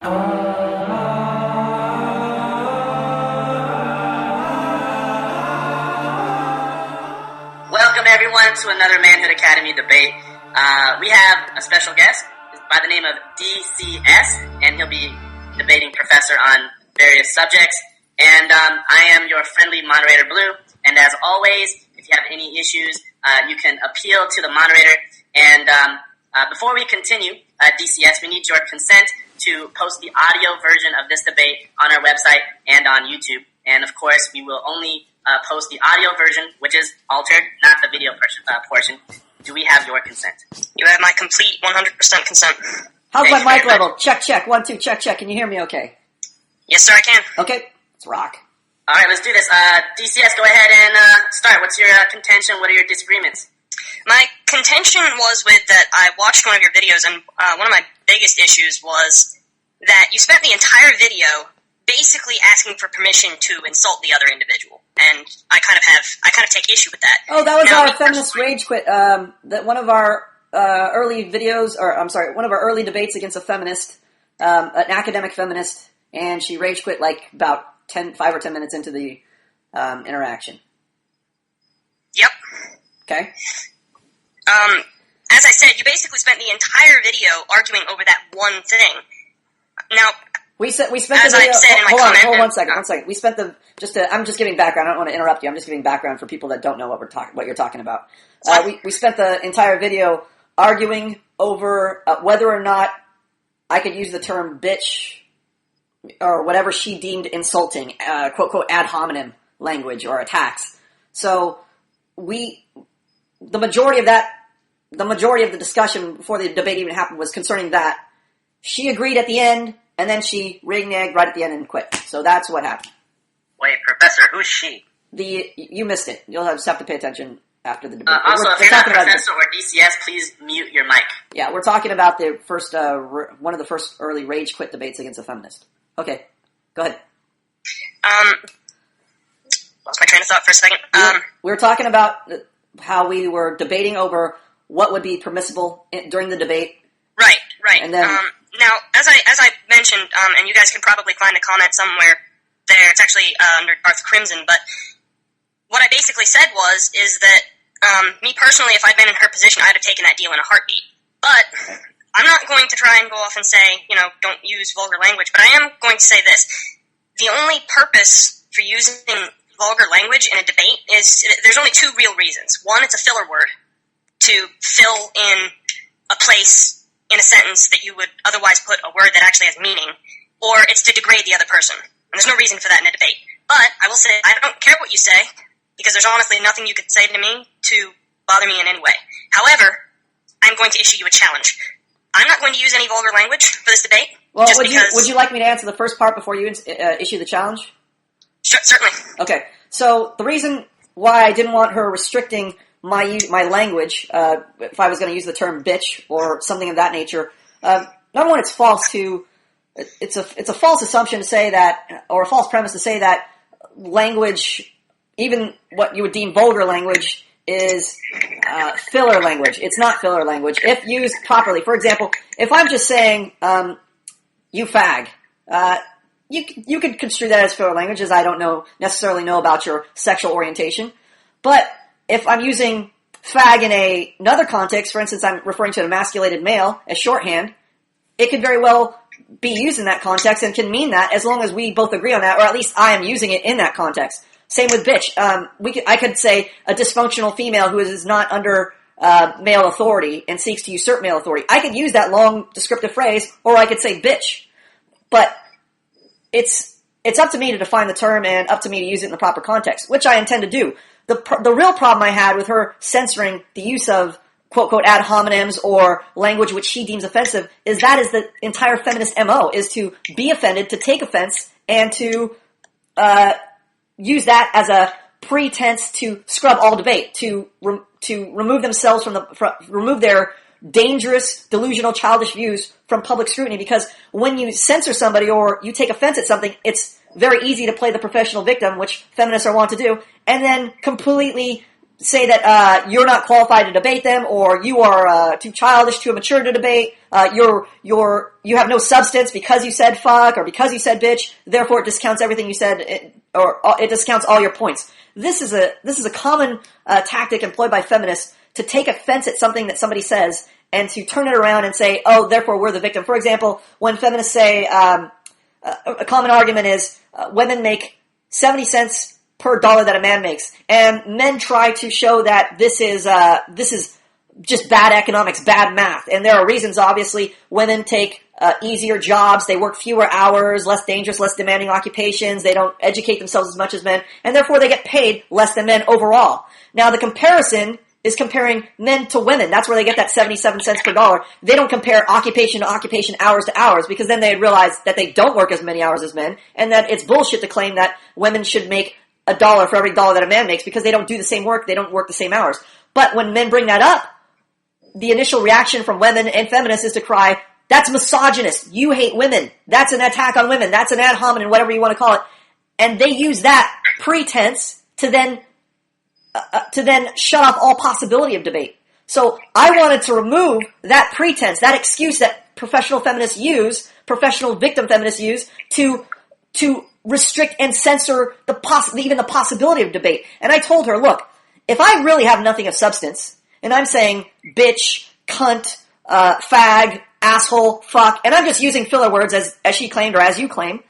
Welcome everyone to another Manhood Academy debate. We have a special guest by the name of DCS, and he'll be debating Professor on various subjects. And I am your friendly moderator, Blue. And as always, if you have any issues, you can appeal to the moderator. And before we continue, DCS, we need your consent to post the audio version of this debate on our website and on YouTube. And of course, we will only post the audio version, which is altered, not the video portion. Do we have your consent? You have my complete 100% consent. How's my mic level? Check, check. 1, 2, check, check. Can you hear me okay? Yes, sir, I can. Okay, let's rock. All right, let's do this. DCS, go ahead and start. What's your contention? What are your disagreements? My contention was with that I watched one of your videos, and one of my biggest issues was that you spent the entire video basically asking for permission to insult the other individual, and I kind of take issue with that. Oh, that was our feminist rage quit. That one of our early videos, or I'm sorry, one of our early debates against a feminist, an academic feminist, and she rage quit like about 5 or 10 minutes into the interaction. Yep. Okay. As I said, you basically spent the entire video arguing over that one thing. Now, we spent as the video. I said in my hold comment, on, one second. We spent I'm just giving background. I don't want to interrupt you. I'm just giving background for people that don't know what you're talking about. We spent the entire video arguing over whether or not I could use the term bitch or whatever she deemed insulting, quote, quote, ad hominem language or attacks. So the majority of the discussion before the debate even happened was concerning that. She agreed at the end, and then she reneged right at the end and quit. So that's what happened. Wait, Professor, who's she? You missed it. You'll just have to pay attention after the debate. Also, if you're not Professor or DCS, please mute your mic. Yeah, we're talking about the first, one of the first early rage quit debates against a feminist. Okay, go ahead. Lost my train of thought for a second. We were talking about how we were debating over what would be permissible during the debate. Right. And then, now, as I mentioned, and you guys can probably find a comment somewhere there. It's actually under Darth Crimson. But what I basically said is that me personally, if I'd been in her position, I'd have taken that deal in a heartbeat. But I'm not going to try and go off and say, don't use vulgar language. But I am going to say this: the only purpose for using vulgar language in a debate is there's only two real reasons. One, it's a filler word to fill in a place in a sentence that you would otherwise put a word that actually has meaning, or it's to degrade the other person. And there's no reason for that in a debate. But I will say, I don't care what you say, because there's honestly nothing you could say to me to bother me in any way. However, I'm going to issue you a challenge. I'm not going to use any vulgar language for this debate. Well, would you like me to answer the first part before you issue the challenge? Sure, certainly. Okay, so the reason why I didn't want her restricting my language, if I was going to use the term bitch or something of that nature, number one, it's false it's a false assumption to say that, or a false premise to say that language, even what you would deem vulgar language, is filler language. It's not filler language if used properly. For example, if I'm just saying, you fag, you could construe that as filler language, as I don't necessarily know about your sexual orientation. But if I'm using fag in another context, for instance, I'm referring to an emasculated male as shorthand, it could very well be used in that context and can mean that as long as we both agree on that, or at least I am using it in that context. Same with bitch. I could say a dysfunctional female who is not under male authority and seeks to usurp male authority. I could use that long descriptive phrase, or I could say bitch. But it's up to me to define the term and up to me to use it in the proper context, which I intend to do. The real problem I had with her censoring the use of quote, quote, ad hominems or language which she deems offensive is the entire feminist MO, is to be offended, to take offense, and to use that as a pretense to scrub all debate, to remove themselves remove their dangerous, delusional, childish views from public scrutiny. Because when you censor somebody or you take offense at something, it's very easy to play the professional victim, which feminists are wont to do, and then completely say that you're not qualified to debate them, or you are too childish, too immature to debate. You have no substance because you said fuck or because you said bitch. Therefore, it discounts everything you said, or it discounts all your points. This is a common tactic employed by feminists to take offense at something that somebody says and to turn it around and say, oh, therefore we're the victim. For example, when feminists say a common argument is women make 70 cents per dollar that a man makes, and men try to show that this is just bad economics, bad math, and there are reasons. Obviously, women take easier jobs, they work fewer hours, less dangerous, less demanding occupations, they don't educate themselves as much as men, and therefore they get paid less than men overall. Now, the comparison is comparing men to women. That's where they get that 77 cents per dollar. They don't compare occupation to occupation, hours to hours, because then they'd realize that they don't work as many hours as men, and that it's bullshit to claim that women should make $1 for every dollar that a man makes, because they don't do the same work, they don't work the same hours. But when men bring that up, the initial reaction from women and feminists is to cry, that's misogynist, you hate women, that's an attack on women, that's an ad hominem, whatever you want to call it. And they use that pretense to then shut off all possibility of debate. So I wanted to remove that pretense, that excuse that professional feminists use, professional victim feminists use, to restrict and censor even the possibility of debate. And I told her, look, if I really have nothing of substance, and I'm saying bitch, cunt, fag, asshole, fuck, and I'm just using filler words as she claimed or as you claim,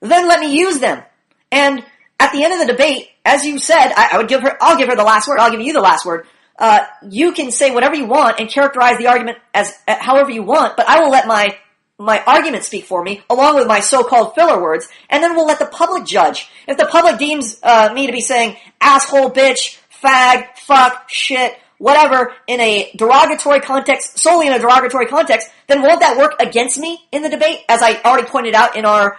then let me use them. And at the end of the debate, as you said, I'll give her the last word, I'll give you the last word. You can say whatever you want and characterize the argument as however you want, but I will let my argument speak for me, along with my so-called filler words, and then we'll let the public judge. If the public deems me to be saying asshole, bitch, fag, fuck, shit, whatever, in a derogatory context, solely in a derogatory context, then won't that work against me in the debate? As I already pointed out in our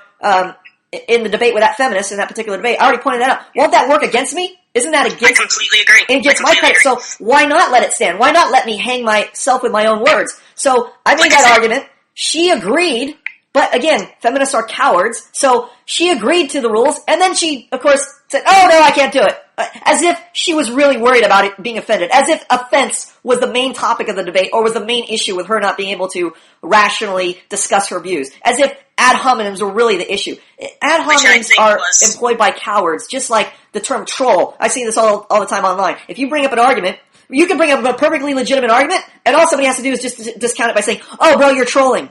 in the debate with that feminist, in that particular debate, I already pointed that out. Won't that work against me? Isn't that against? I completely agree. Against my credit. So why not let it stand? Why not let me hang myself with my own words? So I made that argument. She agreed, but again, feminists are cowards, so she agreed to the rules, and then she, of course, said, oh no, I can't do it. As if she was really worried about it being offended. As if offense was the main topic of the debate, or was the main issue with her not being able to rationally discuss her views. As if ad hominems were really the issue. Ad hominems are employed by cowards, just like the term troll. I see this all the time online. If you bring up an argument, you can bring up a perfectly legitimate argument, and all somebody has to do is just discount it by saying, oh, bro, you're trolling.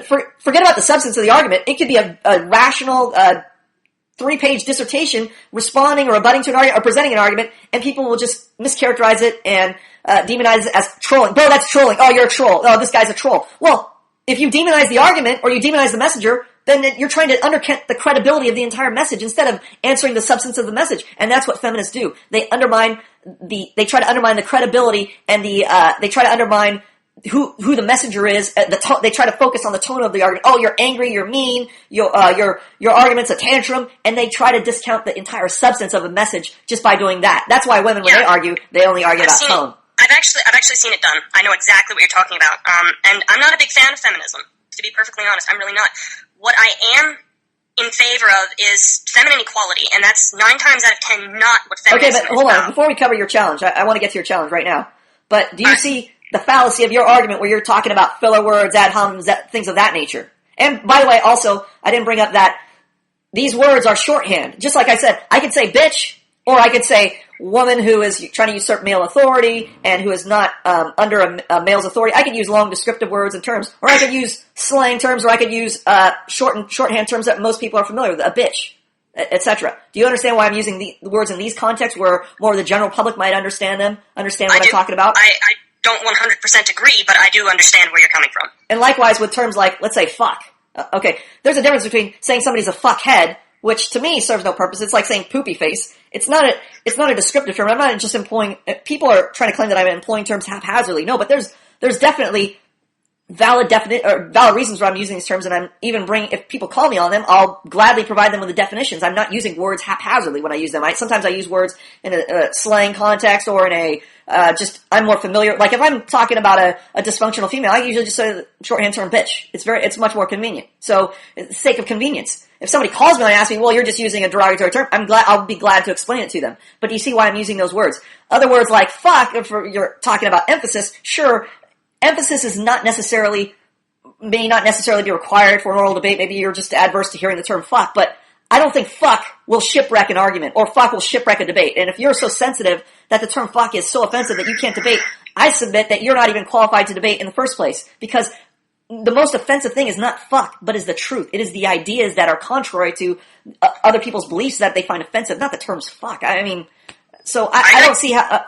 Forget about the substance of the argument. It could be a rational, 3-page dissertation responding or rebutting to an argument or presenting an argument, and people will just mischaracterize it and demonize it as trolling. Bro, that's trolling. Oh, you're a troll. Oh, this guy's a troll. Well, if you demonize the argument or you demonize the messenger, then you're trying to undercut the credibility of the entire message instead of answering the substance of the message. And that's what feminists do. They try to undermine the credibility and they try to undermine who the messenger is. They try to focus on the tone of the argument. Oh, you're angry, you're mean, your argument's a tantrum, and they try to discount the entire substance of a message just by doing that. That's why women, when they argue, they only argue about tone. I've actually seen it done. I know exactly what you're talking about. And I'm not a big fan of feminism, to be perfectly honest. I'm really not. What I am in favor of is feminine equality, and that's 9 times out of 10 not what feminism is. Okay, but hold on. Before we cover your challenge, I want to get to your challenge right now. But do you see the fallacy of your argument where you're talking about filler words, ad hominems, things of that nature? And by the way, also, I didn't bring up that these words are shorthand. Just like I said, I could say bitch, or I could say woman who is trying to usurp male authority and who is not under a male's authority. I could use long descriptive words and terms, or I could use slang terms, or I could use shorthand terms that most people are familiar with, a bitch, etc. Do you understand why I'm using the words in these contexts where more of the general public might understand what I'm talking about? I don't 100% agree, but I do understand where you're coming from. And likewise with terms like, let's say, fuck. Okay, there's a difference between saying somebody's a fuckhead, which to me serves no purpose. It's like saying poopy face. It's not a descriptive term. I'm not just employing, people are trying to claim that I'm employing terms haphazardly. No, but there's definitely valid reasons why I'm using these terms, and I'm even if people call me on them, I'll gladly provide them with the definitions. I'm not using words haphazardly when I use them. Sometimes I use words in a slang context or in a I'm more familiar. Like if I'm talking about a dysfunctional female, I usually just say the shorthand term bitch. It's much more convenient. So, for the sake of convenience, if somebody calls me and asks me, well, you're just using a derogatory term, I'll be glad to explain it to them. But do you see why I'm using those words? Other words like fuck, if you're talking about emphasis, sure. Emphasis may not necessarily be required for an oral debate. Maybe you're just adverse to hearing the term fuck, but I don't think fuck will shipwreck an argument or fuck will shipwreck a debate. And if you're so sensitive that the term fuck is so offensive that you can't debate, I submit that you're not even qualified to debate in the first place, because the most offensive thing is not fuck, but is the truth. It is the ideas that are contrary to other people's beliefs that they find offensive, not the terms fuck. I mean, so I don't see how,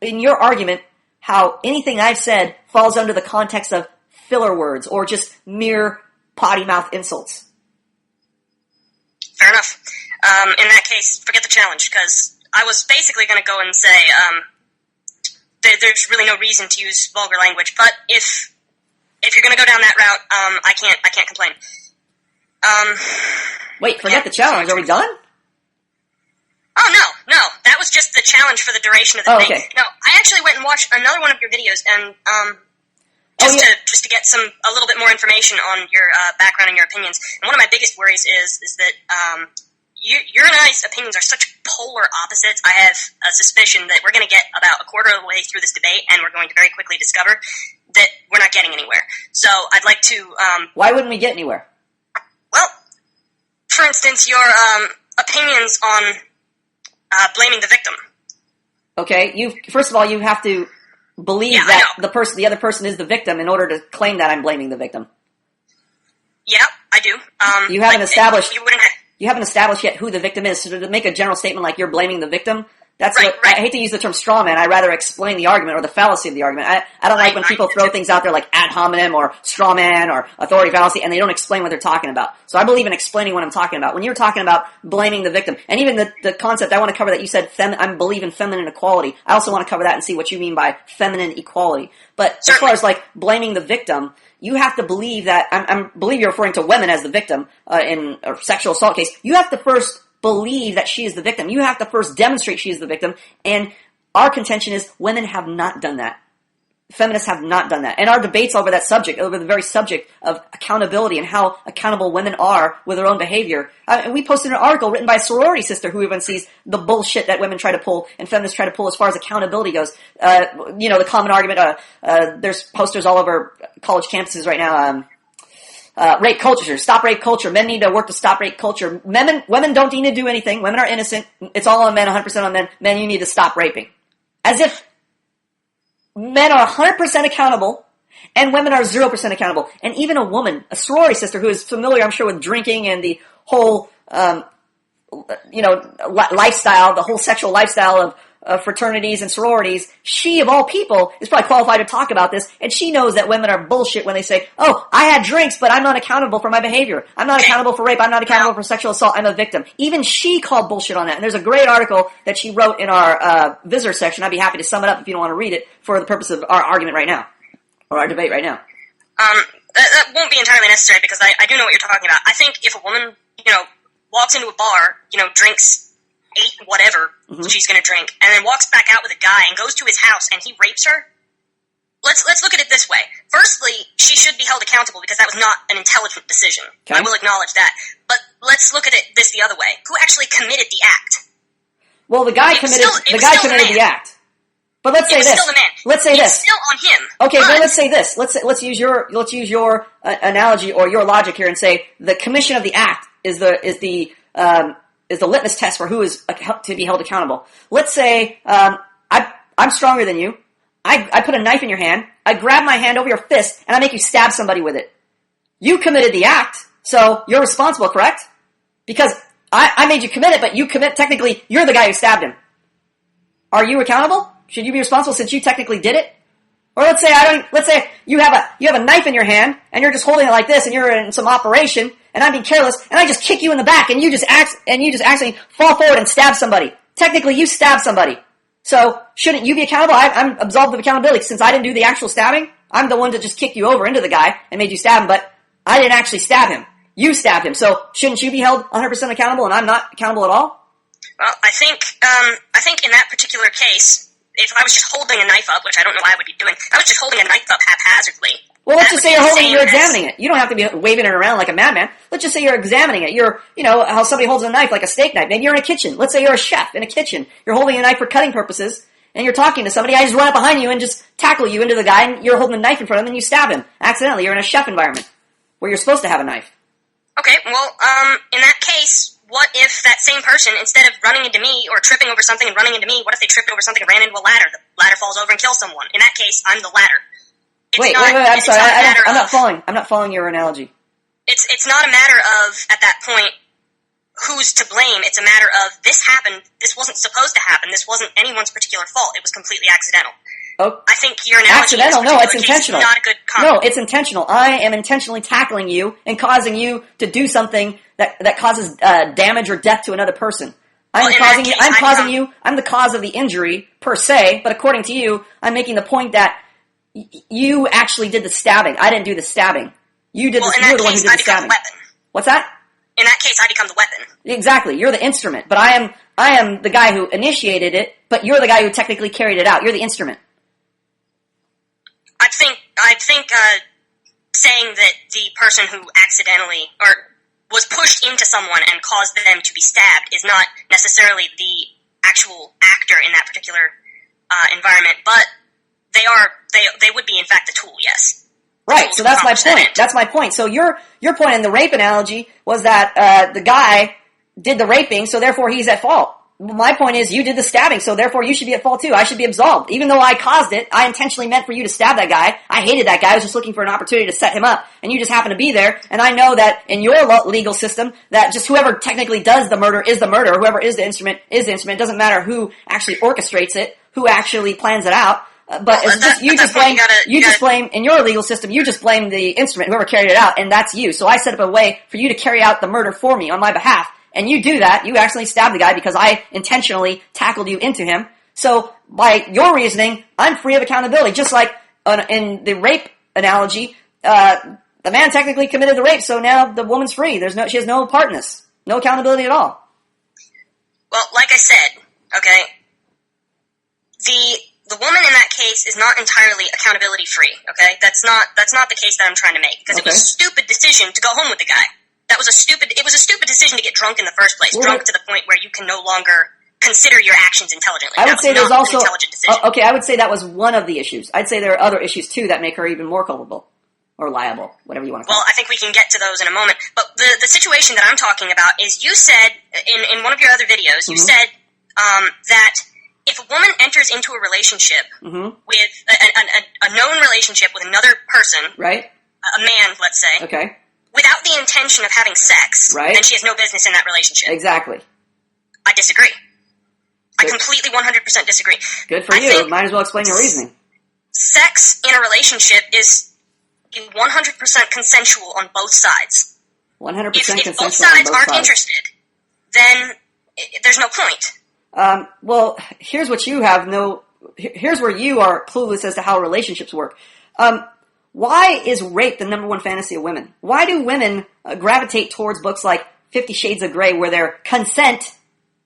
in your argument, how anything I've said falls under the context of filler words or just mere potty mouth insults. Fair enough. In that case, forget the challenge, because I was basically going to go and say there's really no reason to use vulgar language. But if you're going to go down that route, I can't complain. Wait, forget the challenge. Are we done? Oh, no. That was just the challenge for the duration of the thing. Okay. No, I actually went and watched another one of your videos, and just to get a little bit more information on your background and your opinions. And one of my biggest worries is that your and I's opinions are such polar opposites. I have a suspicion that we're going to get about a quarter of the way through this debate, and we're going to very quickly discover that we're not getting anywhere. So I'd like to... Why wouldn't we get anywhere? Well, for instance, your opinions on blaming the victim. Okay, first of all, you have to believe that the other person is the victim in order to claim that I'm blaming the victim. Yeah, I do. You haven't established. You haven't established yet who the victim is. So to make a general statement like you're blaming the victim, that's right. I hate to use the term straw man. I'd rather explain the argument or the fallacy of the argument. I don't like when people throw things out there like ad hominem or straw man or authority fallacy, and they don't explain what they're talking about. So I believe in explaining what I'm talking about. When you're talking about blaming the victim, and even the concept, I want to cover that you said I believe in feminine equality. I also want to cover that and see what you mean by feminine equality. But as far as like blaming the victim, you have to believe that, I believe you're referring to women as the victim in a sexual assault case. You have to first believe that she is the victim. You have to first demonstrate she is the victim. And our contention is women have not done that. Feminists have not done that. And our debates over that subject, over the very subject of accountability and how accountable women are with their own behavior. And we posted an article written by a sorority sister who even sees the bullshit that women try to pull and feminists try to pull as far as accountability goes. The common argument, there's posters all over college campuses right now, rape culture, stop rape culture. Men need to work to stop rape culture. Women don't need to do anything. Women are innocent. It's all on men, 100% on men. Men, you need to stop raping. As if men are 100% accountable and women are 0% accountable. And even a woman, a sorority sister who is familiar, I'm sure, with drinking and the whole, lifestyle, the whole sexual lifestyle of fraternities and sororities, she of all people is probably qualified to talk about this, and she knows that women are bullshit when they say, oh, I had drinks, but I'm not accountable for my behavior. I'm not accountable for rape. I'm not accountable for sexual assault. I'm a victim. Even she called bullshit on that. And there's a great article that she wrote in our visitor section. I'd be happy to sum it up if you don't want to read it for the purpose of our argument right now, or our debate right now. That won't be entirely necessary because I do know what you're talking about. I think if a woman, walks into a bar, drinks 8 whatever she's going to drink, and then walks back out with a guy and goes to his house and he rapes her, let's look at it this way. Firstly, she should be held accountable because that was not an intelligent decision. Okay. I will acknowledge that. But let's look at it this the other way. Who actually committed the act? Well, the guy committed the act. But let's say this. Let's say this. It's still on him. Okay, but let's say this. Let's use your analogy or your logic here and say the commission of the act is the litmus test for who is to be held accountable. Let's say I'm stronger than you. I put a knife in your hand. I grab my hand over your fist, and I make you stab somebody with it. You committed the act, so you're responsible, correct? Because I made you commit it, but technically, you're the guy who stabbed him. Are you accountable? Should you be responsible since you technically did it? Or let's say you have a knife in your hand, and you're just holding it like this, and you're in some operation, and I'm being careless, and I just kick you in the back, and you just actually fall forward and stab somebody. Technically, you stabbed somebody. So, shouldn't you be accountable? I'm absolved of accountability. Since I didn't do the actual stabbing, I'm the one that just kicked you over into the guy and made you stab him, but I didn't actually stab him. You stabbed him. So shouldn't you be held 100% accountable and I'm not accountable at all? Well, I think in that particular case, if I was just holding a knife up, which I don't know why I would be doing, I was just holding a knife up haphazardly. Well, let's just say you're examining it. You don't have to be waving it around like a madman. Let's just say you're examining it. You're, how somebody holds a knife like a steak knife. Maybe you're in a kitchen. Let's say you're a chef in a kitchen. You're holding a knife for cutting purposes, and you're talking to somebody. I just run up behind you and just tackle you into the guy, and you're holding a knife in front of him, and you stab him accidentally. You're in a chef environment where you're supposed to have a knife. Okay, well, in that case, what if that same person, instead of running into me or tripping over something and running into me, what if they tripped over something and ran into a ladder? The ladder falls over and kills someone. In that case, I'm the ladder. Wait, I'm sorry. I'm not following. I'm not following your analogy. It's not a matter of, at that point, who's to blame. It's a matter of, this happened, this wasn't supposed to happen, this wasn't anyone's particular fault, it was completely accidental. Oh, I think your analogy accidental? No, it's intentional. Not a good comment. No, it's intentional. I am intentionally tackling you and causing you to do something that causes damage or death to another person. I'm the cause of the injury, per se, but according to you, I'm making the point that you actually did the stabbing. I didn't do the stabbing. You did this. You're the one who did the stabbing. What's that? In that case, I become the weapon. Exactly. You're the instrument, but I am the guy who initiated it, but you're the guy who technically carried it out. You're the instrument. I think saying that the person who accidentally or was pushed into someone and caused them to be stabbed is not necessarily the actual actor in that particular environment, but they would be in fact the tool. Yes. Right. So that's my point. That's my point. So your point in the rape analogy was that the guy did the raping, so therefore he's at fault. My point is, you did the stabbing, so therefore you should be at fault too. I should be absolved. Even though I caused it, I intentionally meant for you to stab that guy. I hated that guy. I was just looking for an opportunity to set him up, and you just happened to be there. And I know that in your legal system, that just whoever technically does the murder is the murderer. Whoever is the instrument is the instrument. It doesn't matter who actually orchestrates it, who actually plans it out. But you just blame in your legal system. You just blame the instrument, whoever carried it out, and that's you. So I set up a way for you to carry out the murder for me on my behalf. And you do that, you actually stab the guy because I intentionally tackled you into him. So by your reasoning, I'm free of accountability. Just like in the rape analogy, the man technically committed the rape, so now the woman's free. She has no part in this. No accountability at all. Well, like I said, okay, the woman in that case is not entirely accountability free, okay? That's not the case that I'm trying to make, because It was a stupid decision to go home with the guy. It was a stupid decision to get drunk in the first place, drunk to the point where you can no longer consider your actions intelligently. I would say there's also, an intelligent decision. Okay, I would say that was one of the issues. I'd say there are other issues too that make her even more culpable. Or liable, whatever you want to call it. Well, I think we can get to those in a moment. But the situation that I'm talking about is, you said, in one of your other videos, you said that if a woman enters into a relationship with a known relationship with another person, right? A man, let's say, okay, without the intention of having sex, right, then she has no business in that relationship. Exactly. I disagree. Good. I completely 100% disagree. Good for you. Might as well explain your reasoning. Sex in a relationship is 100% consensual on both sides. 100% consensual. If both sides aren't interested, then there's no point. Well, here's what you have here's where you are clueless as to how relationships work. Why is rape the number one fantasy of women? Why do women gravitate towards books like 50 Shades of Grey, where their consent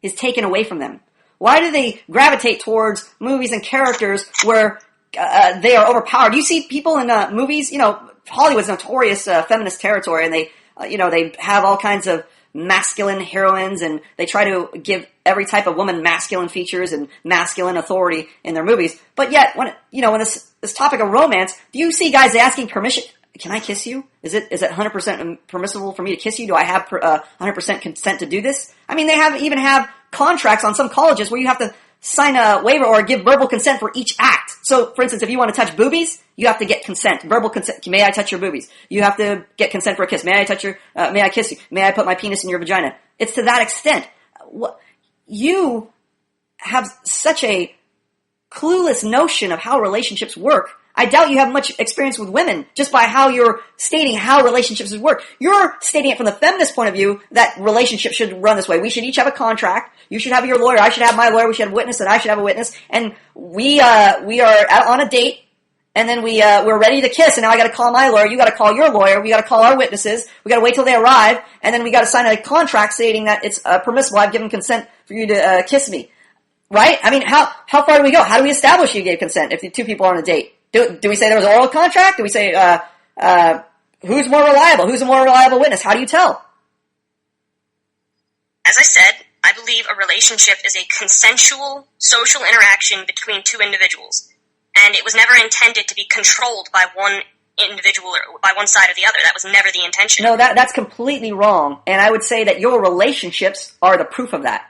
is taken away from them? Why do they gravitate towards movies and characters where they are overpowered? You see people in movies, Hollywood's notorious feminist territory, and they have all kinds of masculine heroines, and they try to give every type of woman masculine features and masculine authority in their movies. But yet, when this topic of romance, do you see guys asking permission? Can I kiss you? Is it 100% permissible for me to kiss you? Do I have 100% consent to do this? I mean, they even have contracts on some colleges where you have to sign a waiver or give verbal consent for each act. So, for instance, if you want to touch boobies, you have to get consent, verbal consent. May I touch your boobies? You have to get consent for a kiss. May I touch may I kiss you? May I put my penis in your vagina? It's to that extent. You have such a clueless notion of how relationships work. I doubt you have much experience with women just by how you're stating how relationships work. You're stating it from the feminist point of view that relationships should run this way. We should each have a contract. You should have your lawyer. I should have my lawyer. We should have a witness, and I should have a witness. And we are on a date, and then we're ready to kiss, and now I gotta call my lawyer, you gotta call your lawyer, we gotta call our witnesses, we gotta wait till they arrive, and then we gotta sign a contract stating that it's permissible, I've given consent for you to kiss me. Right? I mean, how far do we go? How do we establish you gave consent if the two people are on a date? Do we say there was an oral contract? Do we say, who's more reliable? Who's a more reliable witness? How do you tell? As I said, I believe a relationship is a consensual social interaction between two individuals. And it was never intended to be controlled by one individual or by one side or the other. That was never the intention. No, that's completely wrong. And I would say that your relationships are the proof of that.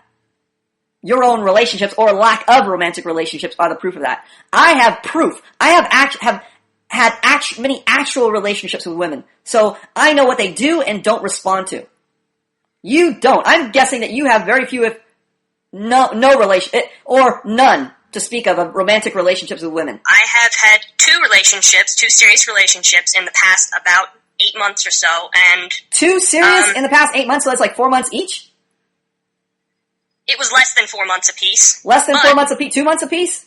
Your own relationships or lack of romantic relationships are the proof of that. I have proof. I have had many actual relationships with women. So I know what they do and don't respond to. You don't. I'm guessing that you have very few, if no relation, or none to speak of romantic relationships with women. I have had two serious relationships in the past about 8 months or so, and... 2 serious in the past 8 months, so that's like 4 months each? It was less than 4 months apiece. Less than 4 months apiece? 2 months apiece?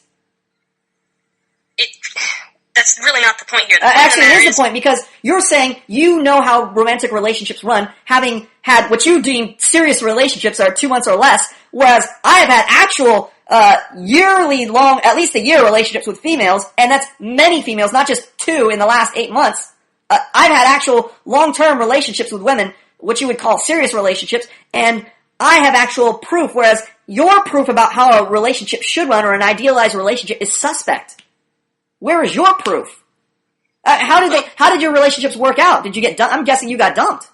That's really not the point here. Actually, it is the point, because you're saying you know how romantic relationships run, having had what you deem serious relationships are 2 months or less, whereas I have had actual yearly long, at least a year relationships with females, and that's many females, not just 2 in the last 8 months. I've had actual long-term relationships with women, what you would call serious relationships, and I have actual proof, whereas your proof about how a relationship should run or an idealized relationship is suspect. Where is your proof? How did your relationships work out? Did you get dumped? I'm guessing you got dumped.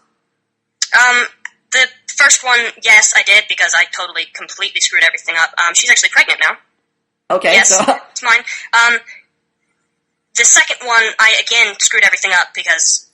The first one, yes, I did, because I completely screwed everything up. She's actually pregnant now. Okay, yes, so it's mine. The second one, I again screwed everything up because,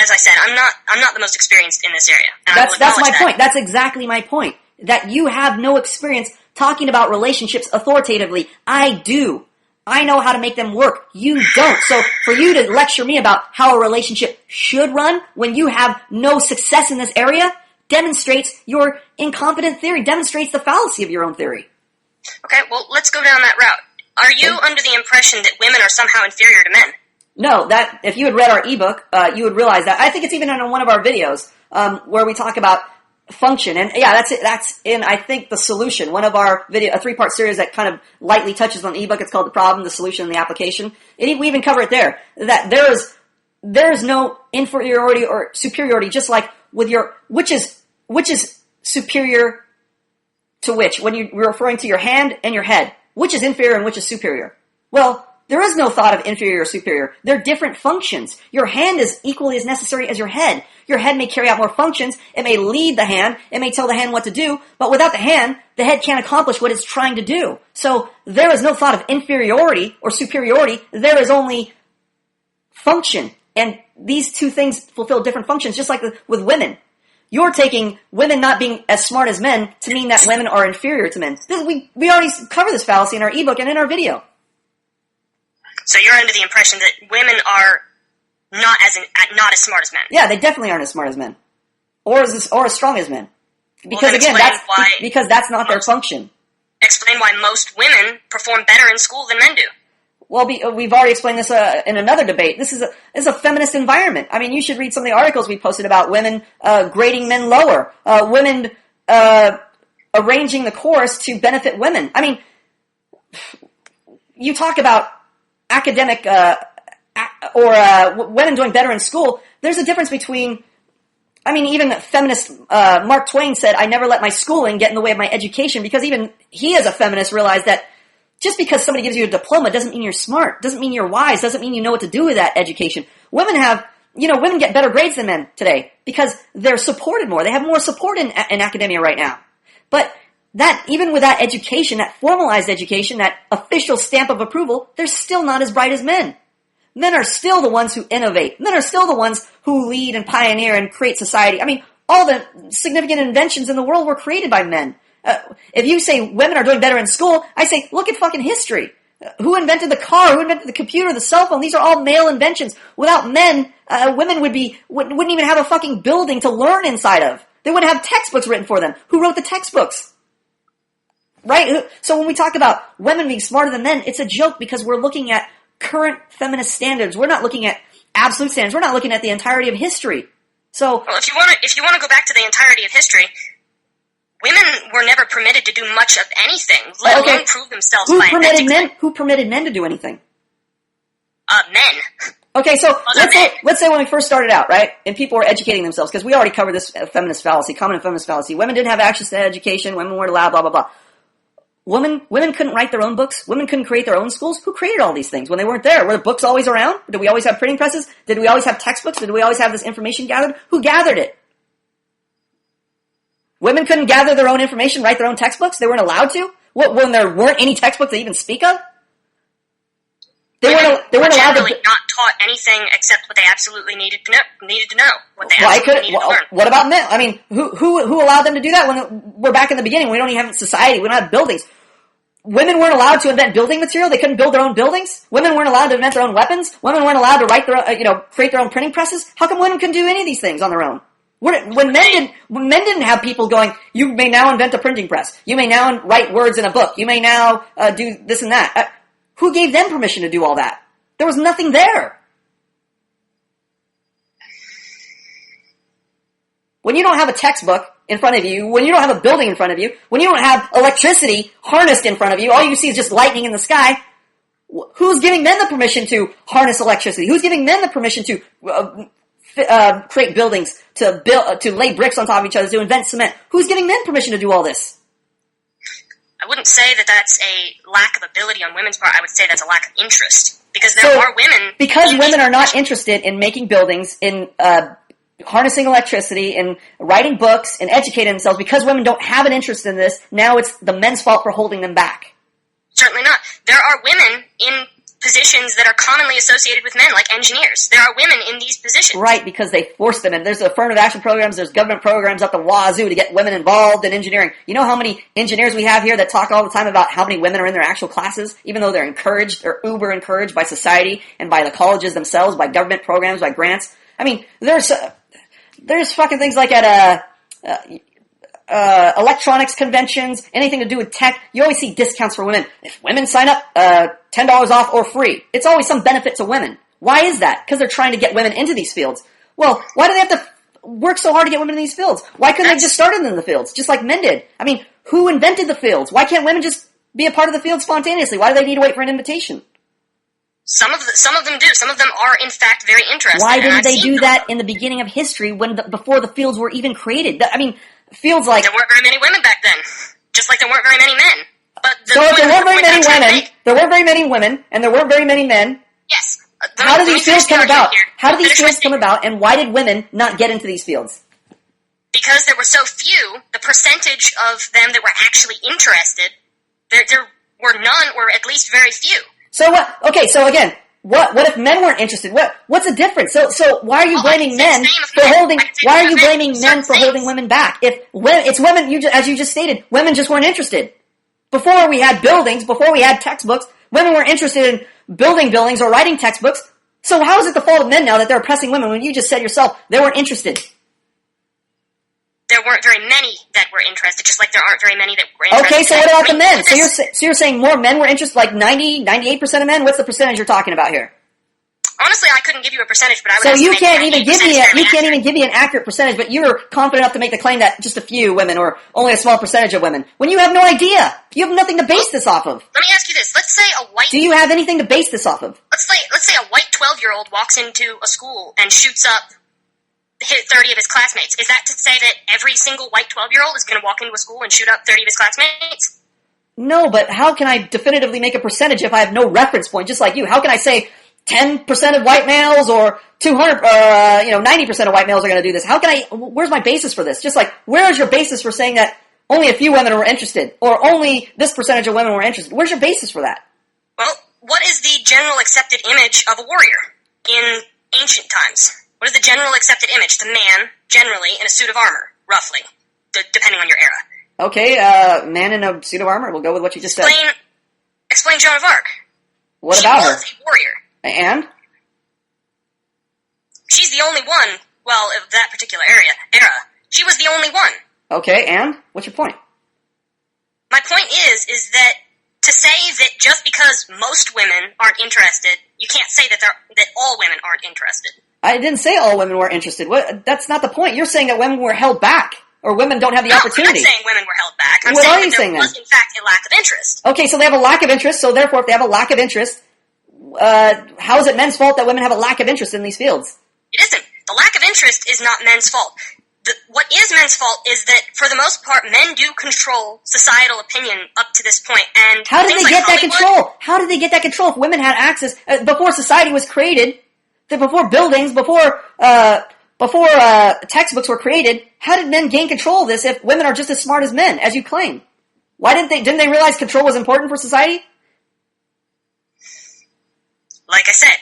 as I said, I'm not the most experienced in this area. And that's my point. That's exactly my point. That you have no experience talking about relationships authoritatively. I do. I know how to make them work. You don't. So for you to lecture me about how a relationship should run when you have no success in this area demonstrates your incompetent theory, demonstrates the fallacy of your own theory. Okay, well, let's go down that route. Are you under the impression that women are somehow inferior to men? No, that if you had read our ebook, you would realize that. I think it's even in one of our videos where we talk about function, and yeah, that's it. That's in I think the solution. One of our video, a 3-part series that kind of lightly touches on the ebook. It's called the problem, the solution, and the application. And we even cover it there. That there is no inferiority or superiority. Just like with your which is superior to which when you're referring to your hand and your head. Which is inferior and which is superior? Well, there is no thought of inferior or superior. They're different functions. Your hand is equally as necessary as your head. Your head may carry out more functions. It may lead the hand. It may tell the hand what to do. But without the head can't accomplish what it's trying to do. So there is no thought of inferiority or superiority. There is only function. And these two things fulfill different functions, just like with women. You're taking women not being as smart as men to mean that women are inferior to men. We already cover this fallacy in our ebook and in our video. So you're under the impression that women are not as smart as men. Yeah, they definitely aren't as smart as men, or as strong as men. Because again, because that's not their function. Explain why most women perform better in school than men do. Well, we've already explained this in another debate. This is a feminist environment. I mean, you should read some of the articles we posted about women grading men lower, women arranging the course to benefit women. I mean, you talk about academic or women doing better in school. There's a difference between. I mean, even feminist Mark Twain said, "I never let my schooling get in the way of my education," because even he, as a feminist, realized that. Just because somebody gives you a diploma doesn't mean you're smart, doesn't mean you're wise, doesn't mean you know what to do with that education. Women get better grades than men today because they're supported more. They have more support in academia right now. But that, even with that education, that formalized education, that official stamp of approval, they're still not as bright as men. Men are still the ones who innovate. Men are still the ones who lead and pioneer and create society. I mean, all the significant inventions in the world were created by men. If you say women are doing better in school, I say, look at fucking history. Who invented the car? Who invented the computer, the cell phone? These are all male inventions. Without men, women wouldn't even have a fucking building to learn inside of. They wouldn't have textbooks written for them. Who wrote the textbooks? Right? So when we talk about women being smarter than men, it's a joke because we're looking at current feminist standards. We're not looking at absolute standards. We're not looking at the entirety of history. So, well, if you want to go back to the entirety of history, women were never permitted to do much of anything, let alone prove themselves by inventing things. Who permitted men to do anything? Men. Okay, so let's say when we first started out, right, and people were educating themselves, because we already covered this feminist fallacy, common feminist fallacy. Women didn't have access to education. Women weren't allowed. Blah blah blah. Women couldn't write their own books. Women couldn't create their own schools. Who created all these things when they weren't there? Were the books always around? Did we always have printing presses? Did we always have textbooks? Did we always have this information gathered? Who gathered it? Women couldn't gather their own information, write their own textbooks? They weren't allowed to? When there weren't any textbooks to even speak of? They weren't allowed to. Not taught anything except what they absolutely needed to know. What they absolutely needed to learn. What about men? I mean, who allowed them to do that when we're back in the beginning? We don't even have society. We don't have buildings. Women weren't allowed to invent building material. They couldn't build their own buildings. Women weren't allowed to invent their own weapons. Women weren't allowed to write their create their own printing presses. How come women couldn't do any of these things on their own? When men didn't have people going, you may now invent a printing press. You may now write words in a book. You may now do this and that. Who gave them permission to do all that? There was nothing there. When you don't have a textbook in front of you, when you don't have a building in front of you, when you don't have electricity harnessed in front of you, all you see is just lightning in the sky, who's giving men the permission to harness electricity? Who's giving men the permission to create buildings, to lay bricks on top of each other, to invent cement? Who's giving men permission to do all this? I wouldn't say that that's a lack of ability on women's part. I would say that's a lack of interest. Because there are women... Because women are not interested in making buildings, in harnessing electricity, in writing books, and educating themselves, because women don't have an interest in this, now it's the men's fault for holding them back. Certainly not. There are women in positions that are commonly associated with men, like engineers. There are women in these positions. Right, because they force them in. There's affirmative action programs, there's government programs up the wazoo to get women involved in engineering. You know how many engineers we have here that talk all the time about how many women are in their actual classes, even though they're encouraged, or uber encouraged by society and by the colleges themselves, by government programs, by grants? I mean, there's fucking things like at electronics conventions, anything to do with tech, you always see discounts for women. If women sign up, $10 off or free. It's always some benefit to women. Why is that? Because they're trying to get women into these fields. Well, why do they have to work so hard to get women in these fields? Why couldn't they just started in the fields, just like men did? I mean, who invented the fields? Why can't women just be a part of the field spontaneously? Why do they need to wait for an invitation? Some of them do. Some of them are, in fact, very interested. Why didn't they do that in the beginning of history, before the fields were even created? I mean, fields like... There weren't very many women back then. Just like there weren't very many men. But so if there weren't very many women, there weren't very many women, and there weren't very many men. Yes. How did these fields come about? How did these fields come about, and why did women not get into these fields? Because there were so few, the percentage of them that were actually interested, there were none, or at least very few. So what? Okay, so again, what if men weren't interested? What's the difference? So why are you blaming men for holding? Why are you blaming men for holding women back? If it's women, as you just stated, women just weren't interested. Before we had buildings, before we had textbooks, women weren't interested in building buildings or writing textbooks. So how is it the fault of men now that they're oppressing women when you just said yourself they weren't interested? There weren't very many that were interested, just like there aren't very many that were interested. Okay, so what about the men? So you're saying more men were interested, like 98% of men? What's the percentage you're talking about here? Honestly, I couldn't give you a percentage, but I would. So you can't even give me an accurate percentage, but you're confident enough to make the claim that just a few women, or only a small percentage of women, when you have no idea. You have nothing to base this off of. Let me ask you this: let's say a white. Do you have anything to base this off of? Let's say a white 12-year-old walks into a school and shoots up 30 of his classmates. Is that to say that every single white 12-year-old is going to walk into a school and shoot up 30 of his classmates? No, but how can I definitively make a percentage if I have no reference point? Just like you, how can I say 10% of white males or 90% of white males are going to do this? Where's my basis for this? Just like, where is your basis for saying that only a few women were interested, or only this percentage of women were interested? Where's your basis for that? Well, what is the general accepted image of a warrior in ancient times? What is the general accepted image? The man, generally, in a suit of armor, roughly, depending on your era. Okay, man in a suit of armor. We'll go with what you just said. Explain Joan of Arc. What about her? She was a warrior. And? She's the only one, well, of that particular era. She was the only one. Okay, and? What's your point? My point is that to say that just because most women aren't interested You can't say that all women aren't interested. I didn't say all women were interested. That's not the point. You're saying that women were held back, or women don't have the opportunity. I'm not saying women were held back. I'm what saying are you saying there was, in fact, a lack of interest. Okay, so they have a lack of interest, so therefore if they have a lack of interest, how is it men's fault that women have a lack of interest in these fields? It isn't. The lack of interest is not men's fault. What is men's fault is that, for the most part, men do control societal opinion up to this point. And how did they get that control? How did they get that control if women had access before society was created? Before buildings, before textbooks were created, how did men gain control of this if women are just as smart as men, as you claim? Why didn't they realize control was important for society? Like I said,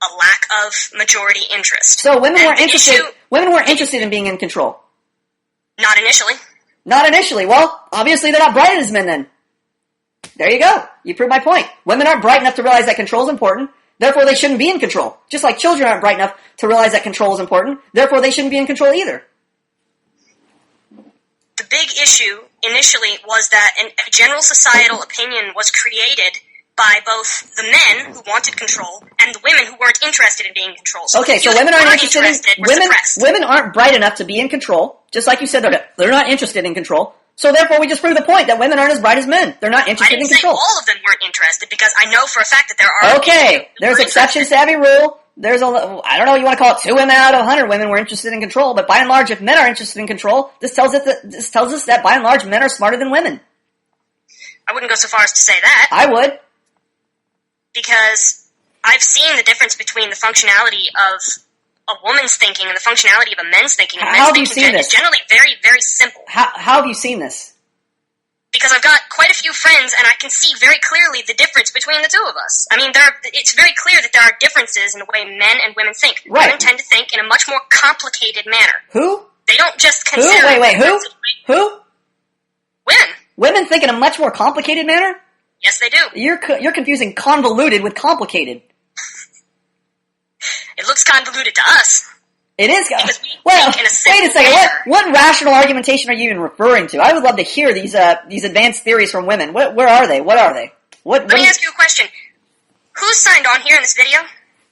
a lack of majority interest. So women weren't interested. Women weren't interested in being in control. Not initially. Not initially. Well, obviously they're not bright as men then. There you go. You proved my point. Women aren't bright enough to realize that control is important. Therefore, they shouldn't be in control. Just like children aren't bright enough to realize that control is important. Therefore, they shouldn't be in control either. The big issue initially was that a general societal opinion was created by both the men who wanted control and the women who weren't interested in being in control. So okay, so women aren't interested in women aren't bright enough to be in control. Just like you said, they're not interested in control. So therefore, we just proved the point that women aren't as bright as men. They're not interested in control. I didn't say all of them weren't interested, because I know for a fact that there are. Okay, there's exceptions to every rule. There's I don't know, you want to call it 2 women out of 100 women were interested in control, but by and large, if men are interested in control, this tells us that by and large, men are smarter than women. I wouldn't go so far as to say that. I would. Because I've seen the difference between the functionality of a woman's thinking and the functionality of a men's thinking. And how have you seen this? It's generally very, very simple. How have you seen this? Because I've got quite a few friends, and I can see very clearly the difference between the two of us. I mean, it's very clear that there are differences in the way men and women think. Right. Women tend to think in a much more complicated manner. Who? They don't just consider... Who? Women. Women think in a much more complicated manner? Yes, they do. You're confusing convoluted with complicated. It looks convoluted to us. It is. Well, wait a second. What rational argumentation are you even referring to? I would love to hear these advanced theories from women. Where are they? What are they? Let me ask you a question. Who's signed on here in this video?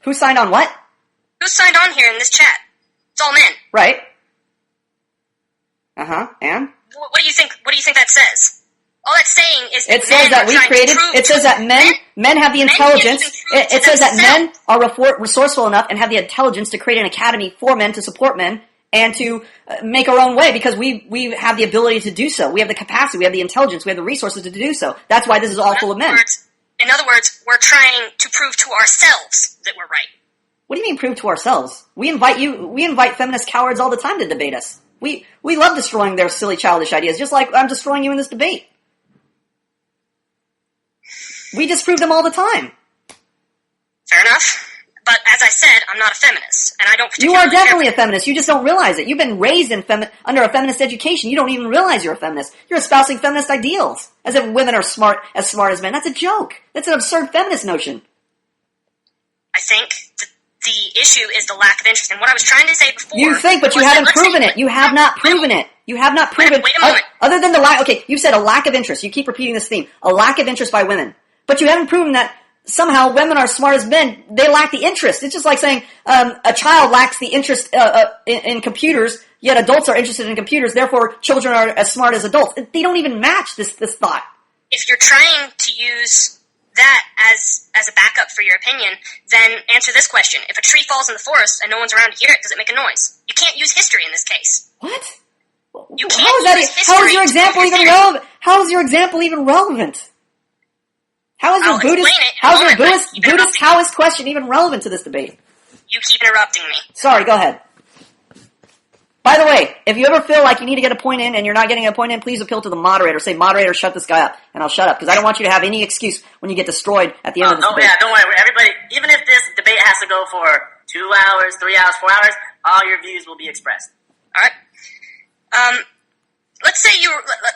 Who signed on what? Who's signed on here in this chat? It's all men. Right. And? What do you think? What do you think that says? All that's saying is that it says that we created. It says that men have the intelligence. It says that men are resourceful enough and have the intelligence to create an academy for men to support men and to make our own way, because we have the ability to do so. We have the capacity. We have the intelligence. We have the resources to do so. That's why this is all full of men. In other words, we're trying to prove to ourselves that we're right. What do you mean prove to ourselves? We invite feminist cowards all the time to debate us. We love destroying their silly childish ideas, just like I'm destroying you in this debate. We disprove them all the time. Fair enough. But as I said, I'm not a feminist, and I don't particularly... You are definitely a feminist. You just don't realize it. You've been raised under a feminist education. You don't even realize you're a feminist. You're espousing feminist ideals, as if women are as smart as men. That's a joke. That's an absurd feminist notion. I think the issue is the lack of interest. And what I was trying to say before... You think, but you haven't proven it. You have not proven it. You have not proven... Wait a moment. Other than the lack... Okay, you said a lack of interest. You keep repeating this theme. A lack of interest by women. But you haven't proven that somehow women are smart as men. They lack the interest. It's just like saying a child lacks the interest in computers, yet adults are interested in computers, therefore children are as smart as adults. They don't even match this thought. If you're trying to use that as a backup for your opinion, then answer this question. If a tree falls in the forest and no one's around to hear it, does it make a noise? You can't use history in this case. What? You can't use history. How is your example even relevant? How is your example even relevant? How is your Buddhist Taoist question even relevant to this debate? You keep interrupting me. Sorry, go ahead. By the way, if you ever feel like you need to get a point in and you're not getting a point in, please appeal to the moderator. Say, moderator, shut this guy up. And I'll shut up, because I don't want you to have any excuse when you get destroyed at the end of this debate. Yeah, don't worry. Everybody, even if this debate has to go for 2 hours, 3 hours, 4 hours, all your views will be expressed. All right. Let's say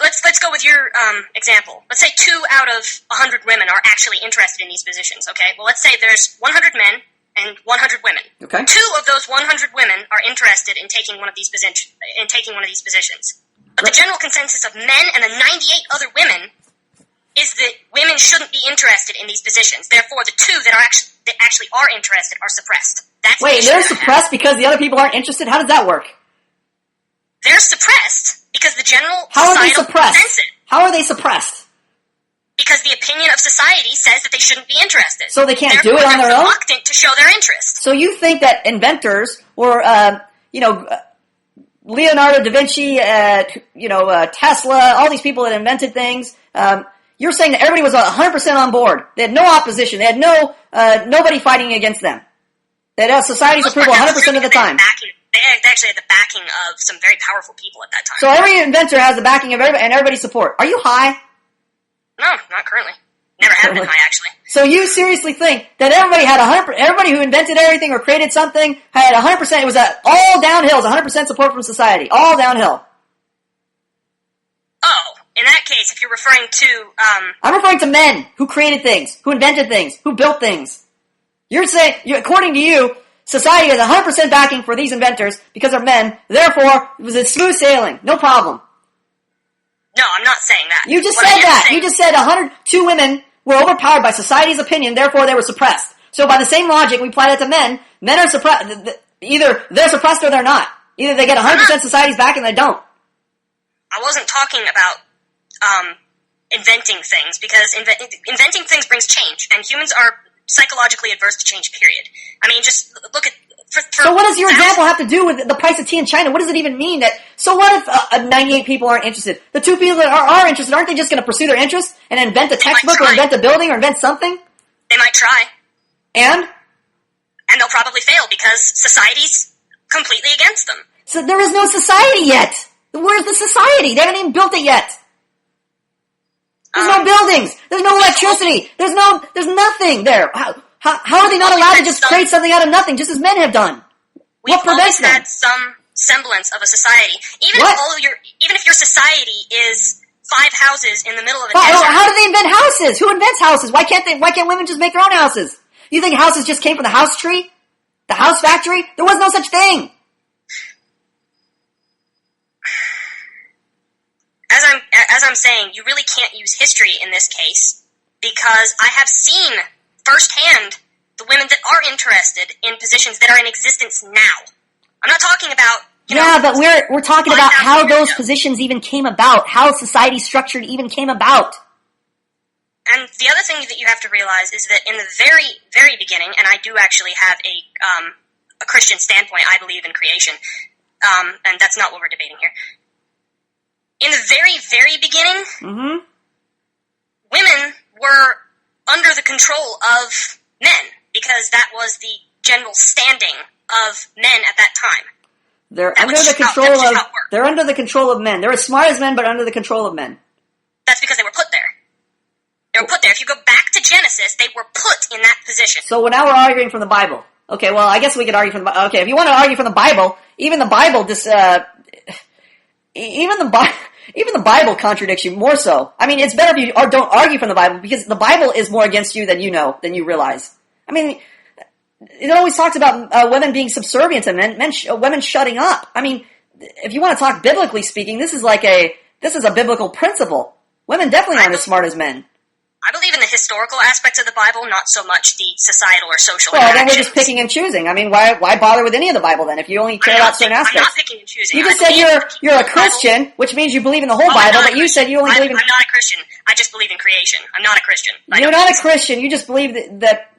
let's go with your example. Let's say 2 out of 100 women are actually interested in these positions. Okay. Well, let's say there's 100 men and 100 women. Okay. 2 of those 100 women are interested in taking one of these positions. But the general consensus of men and the 98 other women is that women shouldn't be interested in these positions. Therefore, the 2 that are actually that actually are interested are suppressed. That's Wait, they're suppressed because the other people aren't interested? How does that work? They're suppressed because the general How are they societal suppressed? consensus. How are they suppressed? Because the opinion of society says that they shouldn't be interested. So they can't Therefore, do it on their own? they're reluctant to show their interest. So you think that inventors or, Leonardo da Vinci, Tesla, all these people that invented things, you're saying that everybody was 100% on board. They had no opposition. They had nobody fighting against them. They had society's approval 100% of the time. They actually had the backing of some very powerful people at that time. So every inventor has the backing of everybody and everybody's support. Are you high? No, not currently. Never have been high, actually. So you seriously think that everybody who invented everything or created something had 100%, it was all downhill, it was 100% support from society, all downhill? Oh, in that case, if you're referring to, I'm referring to men who created things, who invented things, who built things. You're saying, according to you, society has 100% backing for these inventors because they're men, therefore, it was a smooth sailing, no problem. No, I'm not saying that. You just said that. You just said 2 women were overpowered by society's opinion, therefore they were suppressed. So by the same logic, we apply that to men. Men are suppressed. Either they're suppressed or they're not. Either they get 100% society's back and they don't. I wasn't talking about inventing things, because inventing things brings change, and humans are psychologically adverse to change, period. I mean, just look at... So what does your example have to do with the price of tea in China? What does it even mean? So what if 98 people aren't interested? The 2 people that are interested, aren't they just going to pursue their interest and invent a textbook or invent a building or invent something? They might try. And? And they'll probably fail because society's completely against them. So there is no society yet. Where's the society? They haven't even built it yet. There's no buildings. There's no electricity. There's nothing there. How are they not allowed to just create something out of nothing, just as men have done? What prevents them? We've always had some semblance of a society. Even if your society is 5 houses in the middle of a desert. How do they invent houses? Who invents houses? Why can't women just make their own houses? You think houses just came from the house tree? The house factory? There was no such thing. As I'm saying, you really can't use history in this case, because I have seen firsthand the women that are interested in positions that are in existence now. I'm not talking about, but we're talking about how those positions even came about, how society structured even came about. And the other thing that you have to realize is that in the very, very beginning, and I do actually have a Christian standpoint, I believe in creation, and that's not what we're debating here. In the very, very beginning, women were under the control of men, because that was the general standing of men at that time. They're under the control of men. They're as smart as men, but under the control of men. That's because they were put there. They were put there. If you go back to Genesis, they were put in that position. So now we're arguing from the Bible. Okay, well, I guess we could argue from the Bible. Okay, if you want to argue from the Bible, even the Bible even the Bible contradicts you more so. I mean, it's better if you don't argue from the Bible, because the Bible is more against you than you realize. I mean, it always talks about women being subservient to men, women shutting up. I mean, if you want to talk biblically speaking, this is a biblical principle. Women definitely aren't as smart as men. I believe in the historical aspects of the Bible, not so much the societal or social interactions. Well, then we're just picking and choosing. I mean, why bother with any of the Bible then, if you only care about certain aspects? I'm not picking and choosing. You just said you're a Christian, which means you believe in the whole Bible, but you said you only believe in... I'm not a Christian. I just believe in creation. I'm not a Christian. You're not a Christian. You just believe that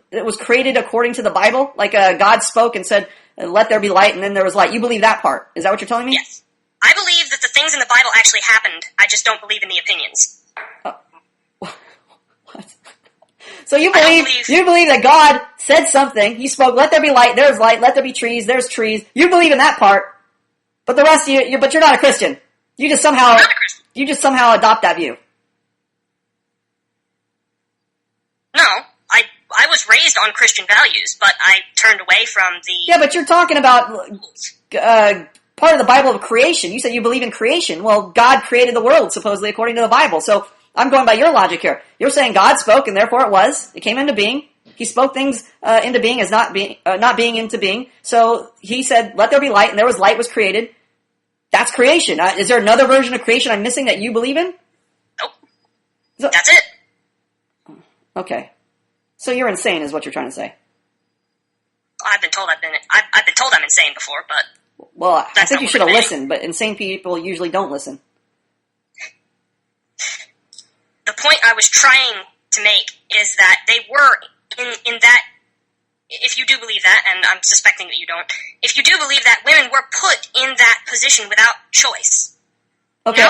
it was created according to the Bible? Like God spoke and said, let there be light, and then there was light. You believe that part. Is that what you're telling me? Yes. I believe that the things in the Bible actually happened. I just don't believe in the opinions. What? So you believe that God said something, He spoke, let there be light, there's light, let there be trees, there's trees. You believe in that part, but the rest of but you're not a Christian. You just somehow adopt that view. No, I was raised on Christian values, but I turned away from the... Yeah, but you're talking about part of the Bible of creation. You said you believe in creation. Well, God created the world, supposedly, according to the Bible. So I'm going by your logic here. You're saying God spoke, and therefore it was. It came into being. He spoke things into being as not being into being. So He said, let there be light, and there was light was created. That's creation. Is there another version of creation I'm missing that you believe in? Nope. That's it. Okay. So you're insane, is what you're trying to say. I've been told I'm insane before, but well, I think you should have listened. But insane people usually don't listen. The point I was trying to make is that they were in that. If you do believe that, and I'm suspecting that you don't, if you do believe that women were put in that position without choice. Okay,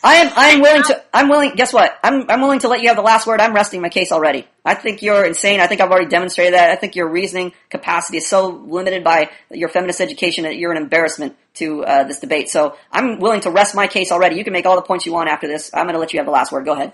I'm willing, guess what? I'm willing to let you have the last word. I'm resting my case already. I think you're insane. I think I've already demonstrated that. I think your reasoning capacity is so limited by your feminist education that you're an embarrassment to this debate. So I'm willing to rest my case already. You can make all the points you want after this. I'm going to let you have the last word. Go ahead.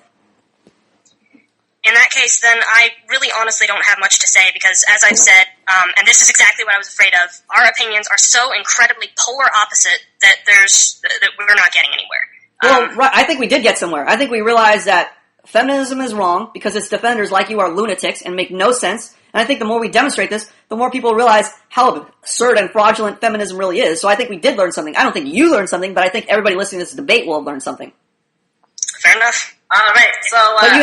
In that case, then I really honestly don't have much to say because, as I've said, and this is exactly what I was afraid of, our opinions are so incredibly polar opposite that that we're not getting anywhere. Well, right, I think we did get somewhere. I think we realized that feminism is wrong because its defenders like you are lunatics and make no sense. And I think the more we demonstrate this, the more people realize how absurd and fraudulent feminism really is. So I think we did learn something. I don't think you learned something, but I think everybody listening to this debate will have learned something. Fair enough. All right, so but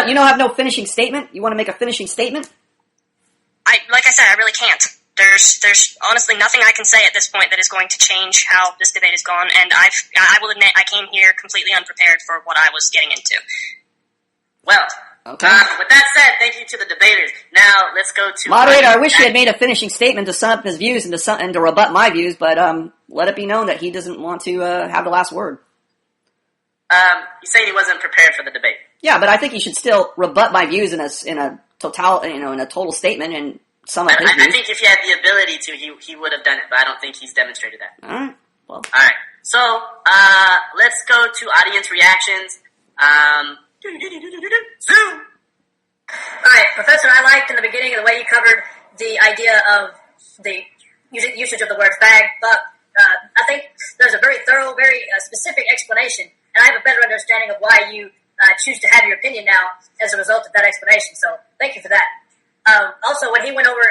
you have no finishing statement. You want to make a finishing statement? Like I said, I really can't. There's honestly nothing I can say at this point that is going to change how this debate has gone, and I will admit I came here completely unprepared for what I was getting into. Well, okay. With that said, thank you to the debaters. Now let's go to moderator. I wish he had made a finishing statement to sum up his views and to rebut my views, but let it be known that he doesn't want to have the last word. You say he wasn't prepared for the debate. Yeah, but I think he should still rebut my views in a total statement and sum up his views. I think if he had the ability to, he would have done it, but I don't think he's demonstrated that. All right. Well. All right. So let's go to audience reactions. Zoom. All right, Professor. I liked in the beginning the way you covered the idea of the usage of the word fag, but I think there's a very thorough, very specific explanation. And I have a better understanding of why you choose to have your opinion now as a result of that explanation. So thank you for that. Also, when he went over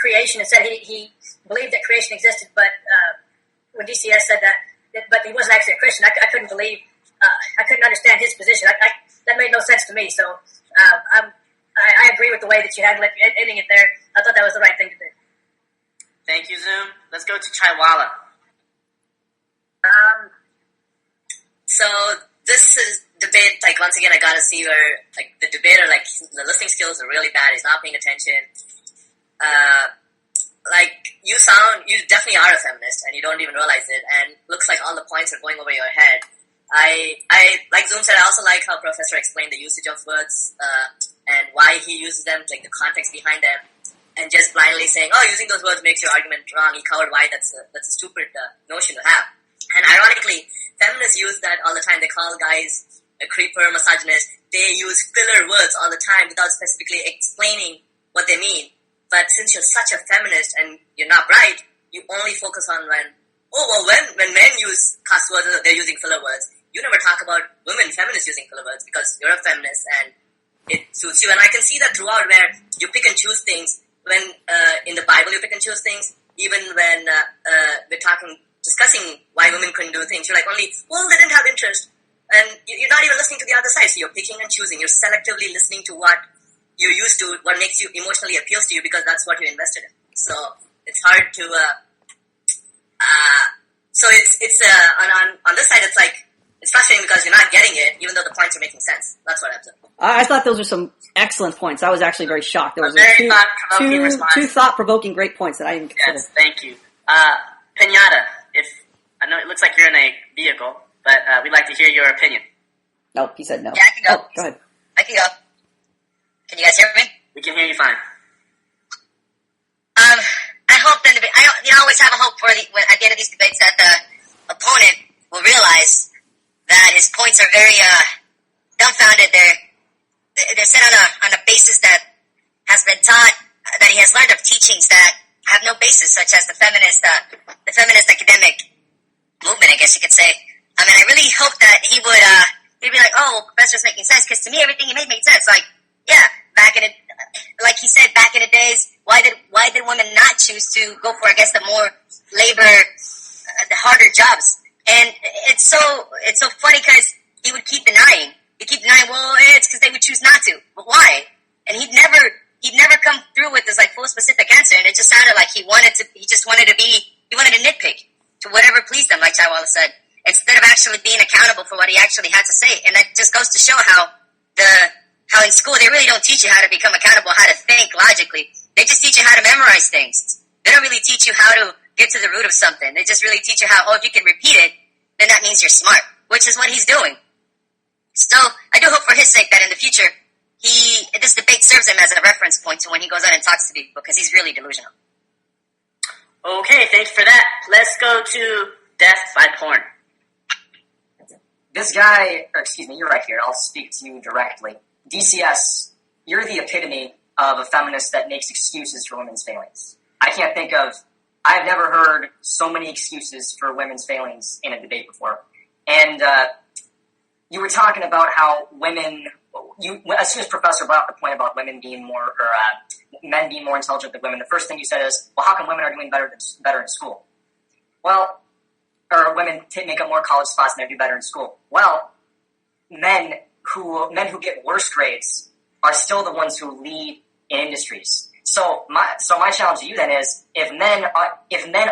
creation and said he believed that creation existed, but when DCS said that, but he wasn't actually a Christian, I couldn't believe, I couldn't understand his position. That made no sense to me. So I agree with the way that you handled it, ending it there. I thought that was the right thing to do. Thank you, Zoom. Let's go to Chaiwala. So this is debate, like, once again, I gotta see where, like, the debater, like, the listening skills are really bad, he's not paying attention. You definitely are a feminist, and you don't even realize it, and looks like all the points are going over your head. I like Zoom said, I also like how Professor explained the usage of words, and why he uses them, like, the context behind them, and just blindly saying, oh, using those words makes your argument wrong. He covered why that's a stupid notion to have. And ironically, feminists use that all the time. They call guys a creeper, misogynist. They use filler words all the time without specifically explaining what they mean. But since you're such a feminist and you're not bright, you only focus on when men use cuss words, they're using filler words. You never talk about women feminists using filler words because you're a feminist and it suits you. And I can see that throughout where you pick and choose things. When in the Bible you pick and choose things, even when we're discussing why women couldn't do things, you're like, they didn't have interest. And you're not even listening to the other side, so you're picking and choosing. You're selectively listening to what you're used to, what makes you emotionally appeals to you, because that's what you're invested in. So it's hard to, on this side, it's like, it's frustrating because you're not getting it, even though the points are making sense. That's what I'm saying. I thought those were some excellent points. I was actually very shocked. There was two thought-provoking great points that I didn't consider. Yes, thank you. Pinata, I know it looks like you're in a vehicle, but we'd like to hear your opinion. No, he said no. Yeah, I can go. Go ahead. I can go. Can you guys hear me? We can hear you fine. I hope that I always have a hope for at the end of these debates that the opponent will realize that his points are very dumbfounded. They're set on a basis that has been taught, that he has learned of teachings that have no basis, such as the feminist academic movement, I guess you could say. I mean, I really hope that he'd be like, oh, well, Professor's making sense, because to me, everything he made sense. Like, yeah, like he said, back in the days, why did women not choose to go for, I guess, the more labor, the harder jobs? And it's so funny because he would keep denying. Well, it's because they would choose not to. But why? and he'd never come through with this like full specific answer, and it just sounded like he wanted to nitpick to whatever pleased him, like Chaiwala said, instead of actually being accountable for what he actually had to say. And that just goes to show how in school they really don't teach you how to become accountable, how to think logically. They just teach you how to memorize things. They don't really teach you how to get to the root of something. They just really teach you how, if you can repeat it, then that means you're smart, which is what he's doing. Still, I do hope for his sake that in the future, this debate serves him as a reference point to when he goes out and talks to people, because he's really delusional. Okay, thanks for that. Let's go to Death by Porn. This guy, you're right here. I'll speak to you directly. DCS, you're the epitome of a feminist that makes excuses for women's failings. I've never heard so many excuses for women's failings in a debate before. And you were talking about how as soon as Professor brought up the point about women being men being more intelligent than women, the first thing you said is, well, how come women are doing better in school? Well, or women make up more college spots and they do better in school. Well, men who get worse grades are still the ones who lead in industries. So my challenge to you then is, if men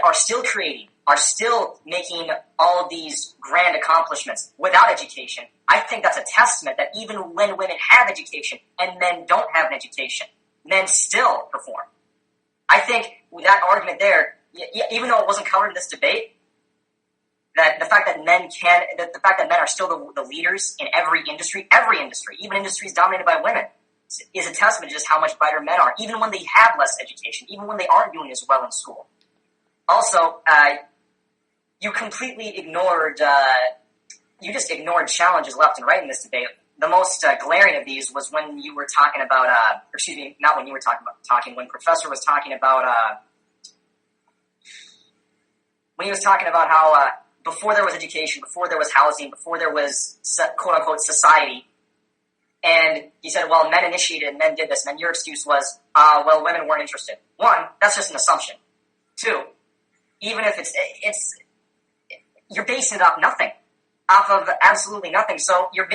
are still creating, are still making all of these grand accomplishments without education, I think that's a testament that even when women have education and men don't have an education, men still perform. I think with that argument there, even though it wasn't covered in this debate, that the fact that men are still the leaders in every industry, even industries dominated by women, is a testament to just how much brighter men are, even when they have less education, even when they aren't doing as well in school. Also, you completely ignored challenges left and right in this debate. The most glaring of these was when you were talking about, when Professor was talking about, when he was talking about how before there was education, before there was housing, before there was quote-unquote society, and he said, well, men initiated and men did this, and then your excuse was, well, women weren't interested. One, that's just an assumption. Two, even if it's you're basing it off of absolutely nothing. So you're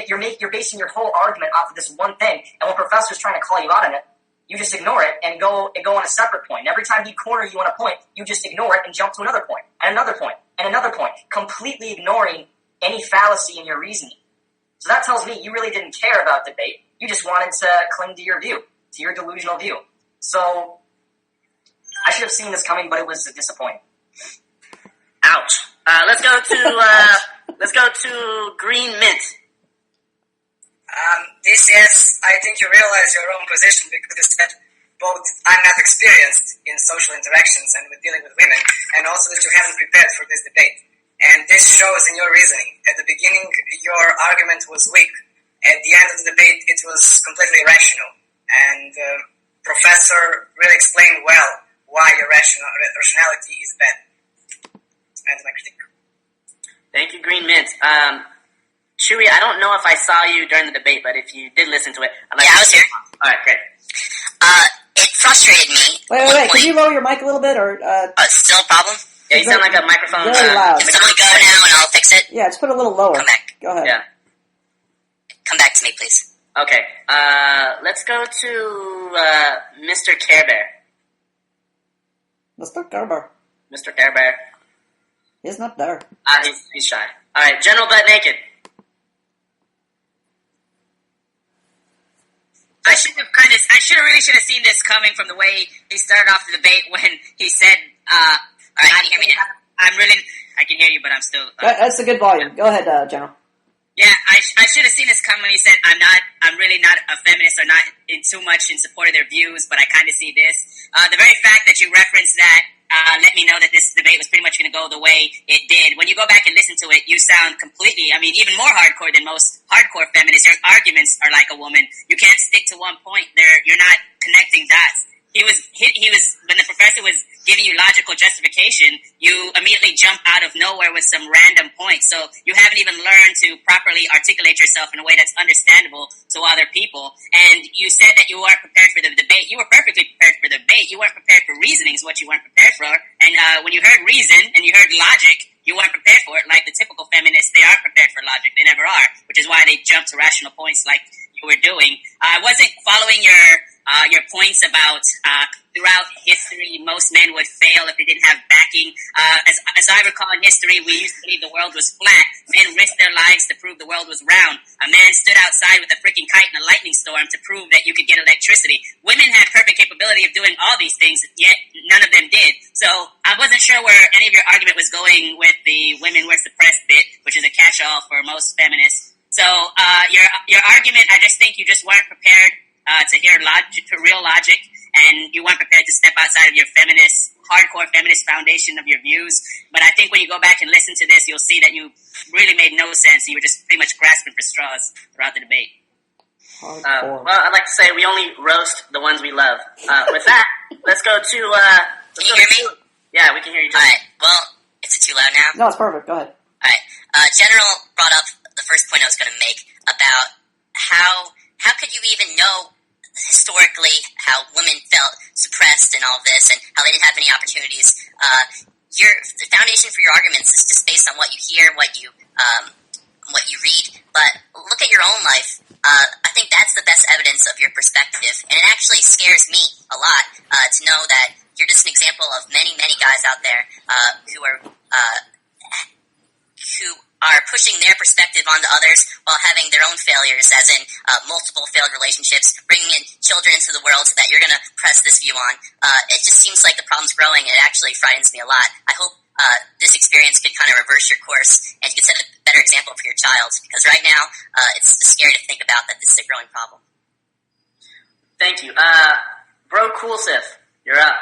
basing your whole argument off of this one thing, and when Professor's trying to call you out on it, you just ignore it and go on a separate point. And every time he corners you on a point, you just ignore it and jump to another point, and another point, and another point, completely ignoring any fallacy in your reasoning. So that tells me you really didn't care about debate. You just wanted to cling to your view, to your delusional view. So I should have seen this coming, but it was disappointing. Ouch. Let's go to Green Mint. DCS, I think you realize your own position, because you said both I'm not experienced in social interactions and with dealing with women, and also that you haven't prepared for this debate. And this shows in your reasoning. At the beginning, your argument was weak. At the end of the debate, it was completely rational. And Professor really explained well why your rationality is bad. And my critique. Thank you, Green Mint. Chewy, I don't know if I saw you during the debate, but if you did listen to it, I was here. All right, great. It frustrated me. Wait. Can you lower your mic a little bit, or still a problem? Yeah, you sound like a microphone. Very loud. Can someone go now and I'll fix it? Yeah, just put it a little lower. Come back. Go ahead. Yeah. Come back to me, please. Okay. Let's go to Mr. Care Bear. Mr. Gerber. Mr. Care Bear. He's not there. He's shy. All right, General Butt Naked. I should have seen this coming from the way he started off the debate when he said, all right, can you hear me now? I can hear you, but I'm still... That's a good volume. Go ahead, General. Yeah, I should have seen this coming when he said, I'm really not a feminist or not in too much in support of their views, but I kind of see this. The very fact that you referenced that let me know that this debate was pretty much going to go the way it did. When you go back and listen to it, you sound completely, even more hardcore than most hardcore feminists. Your arguments are like a woman. You can't stick to one point. You're not connecting dots. He was when the professor was giving you logical justification, you immediately jump out of nowhere with some random points. So you haven't even learned to properly articulate yourself in a way that's understandable to other people. And you said that you weren't prepared for the debate. You were perfectly prepared for the debate. You weren't prepared for reasoning is what you weren't prepared for. And when you heard reason and you heard logic, you weren't prepared for it. Like the typical feminists, they are prepared for logic. They never are, which is why they jump to rational points like you were doing. I wasn't following your points about throughout history, most men would fail if they didn't have backing. As I recall in history, we used to believe the world was flat. Men risked their lives to prove the world was round. A man stood outside with a freaking kite in a lightning storm to prove that you could get electricity. Women had perfect capability of doing all these things, yet none of them did. So I wasn't sure where any of your argument was going with the women were suppressed bit, which is a catch-all for most feminists. So your argument, I just think you just weren't prepared to hear real logic, and you weren't prepared to step outside of your hardcore feminist foundation of your views. But I think when you go back and listen to this, you'll see that you really made no sense. You were just pretty much grasping for straws throughout the debate. Well, I'd like to say we only roast the ones we love. With that, let's go to... Can you hear me? Yeah, we can hear you. Alright, well, is it too loud now? No, it's perfect. Go ahead. Alright, General brought up the first point I was going to make about how could you even know historically how women felt suppressed and all this and how they didn't have any opportunities. The foundation for your arguments is just based on what you hear, what you read, but look at your own life. I think that's the best evidence of your perspective, and it actually scares me a lot to know that you're just an example of many, many guys out there who are pushing their perspective onto others while having their own failures, as in multiple failed relationships, bringing in children into the world that you're going to press this view on. It just seems like the problem's growing, and it actually frightens me a lot. I hope this experience could kind of reverse your course, and you could set a better example for your child, because right now it's scary to think about that this is a growing problem. Thank you. Bro Coolsif, you're up.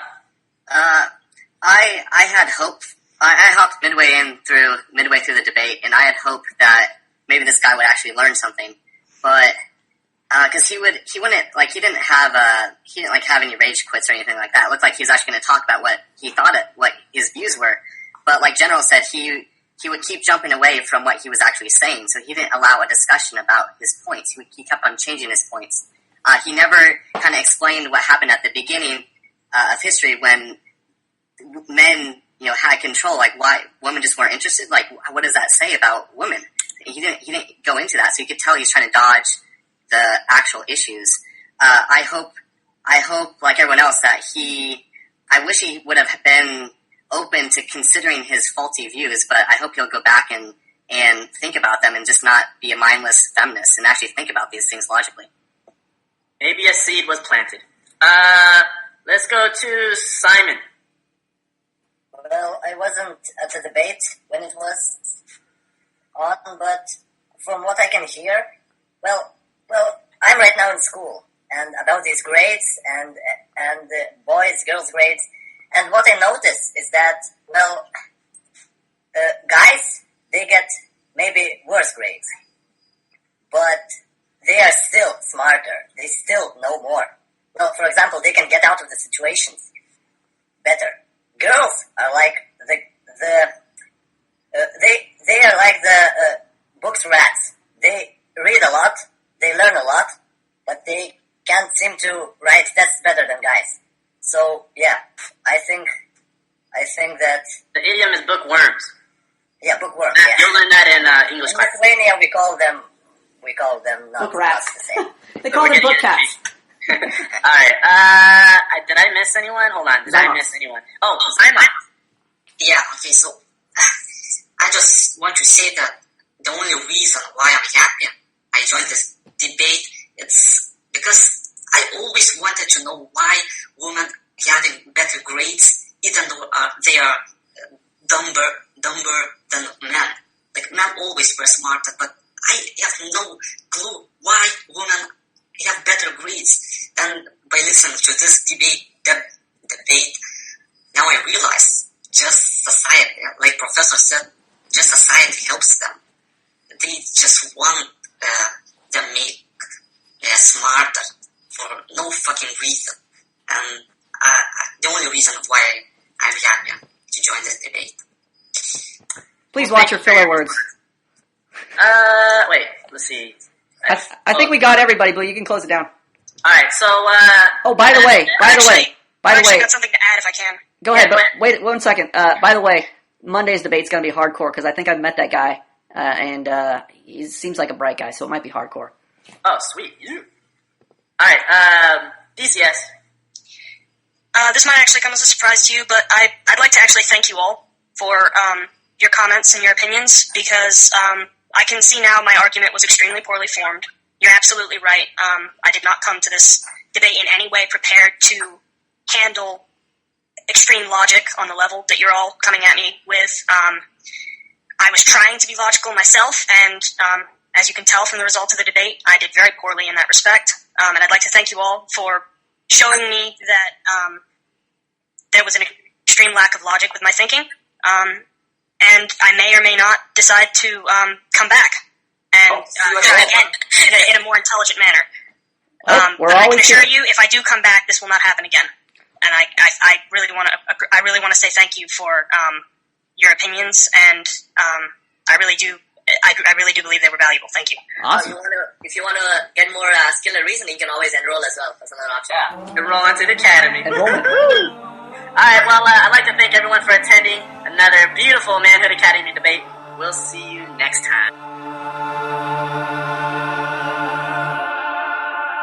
I had hope. I hopped midway through the debate, and I had hoped that maybe this guy would actually learn something, but because he didn't have any rage quits or anything like that. It looked like he was actually going to talk about what his views were, but like General said, he would keep jumping away from what he was actually saying, so he didn't allow a discussion about his points. He kept on changing his points. He never kind of explained what happened at the beginning of history when men, had control, like why women just weren't interested. Like, what does that say about women? He didn't go into that, so you could tell he's trying to dodge the actual issues. I hope, like everyone else, that I wish he would have been open to considering his faulty views, but I hope he'll go back and think about them and just not be a mindless feminist and actually think about these things logically. Maybe a seed was planted. Let's go to Simon. Well, I wasn't at the debate when it was on, but from what I can hear, well, I'm right now in school, and about these grades and boys, girls grades, and what I notice is that, guys, they get maybe worse grades, but they are still smarter. They still know more. Well, for example, they can get out of the situations better. Girls are like they are like the books rats. They read a lot, they learn a lot, but they can't seem to write tests better than guys. So yeah, I think that the idiom is bookworms. Yeah, bookworms. Yeah. You'll learn that in English in class. Lithuania, we call them not book rats. the same. They call them book cats. Alright, did I miss anyone? Hold on, did I miss anyone? Oh, Simon. Yeah, okay, so I just want to say that the only reason why I'm happy I joined this debate, it's because I always wanted to know why women having better grades, even though they are dumber than men. Like, men always were smarter, but I have no clue why women have better grades. And by listening to this debate, now I realize just society, like Professor said, just society helps them. They just want them make smarter for no fucking reason. And the only reason why I'm happy to join this debate. Please watch your filler words. Wait, let's see. I think we got everybody, but you can close it down. Alright, so, by the way, I got something to add if I can. Go ahead, but wait 1 second. By the way, Monday's debate's gonna be hardcore, because I think I've met that guy, and he seems like a bright guy, so it might be hardcore. Oh, sweet. Alright, DCS. This might actually come as a surprise to you, but I'd like to actually thank you all for your comments and your opinions, because I can see now my argument was extremely poorly formed. You're absolutely right. I did not come to this debate in any way prepared to handle extreme logic on the level that you're all coming at me with. I was trying to be logical myself, and as you can tell from the result of the debate, I did very poorly in that respect. And I'd like to thank you all for showing me that there was an extreme lack of logic with my thinking, and I may or may not decide to come back and try again in a more intelligent manner. But I can assure you, if I do come back, this will not happen again. And I really want to say thank you for your opinions, and I really do believe they were valuable. Thank you. Awesome. If you want to get more skill and reasoning, you can always enroll as well. That's another option. Yeah, enroll into the academy. Enrollment. Alright, well, I'd like to thank everyone for attending another beautiful Manhood Academy debate. We'll see you next time.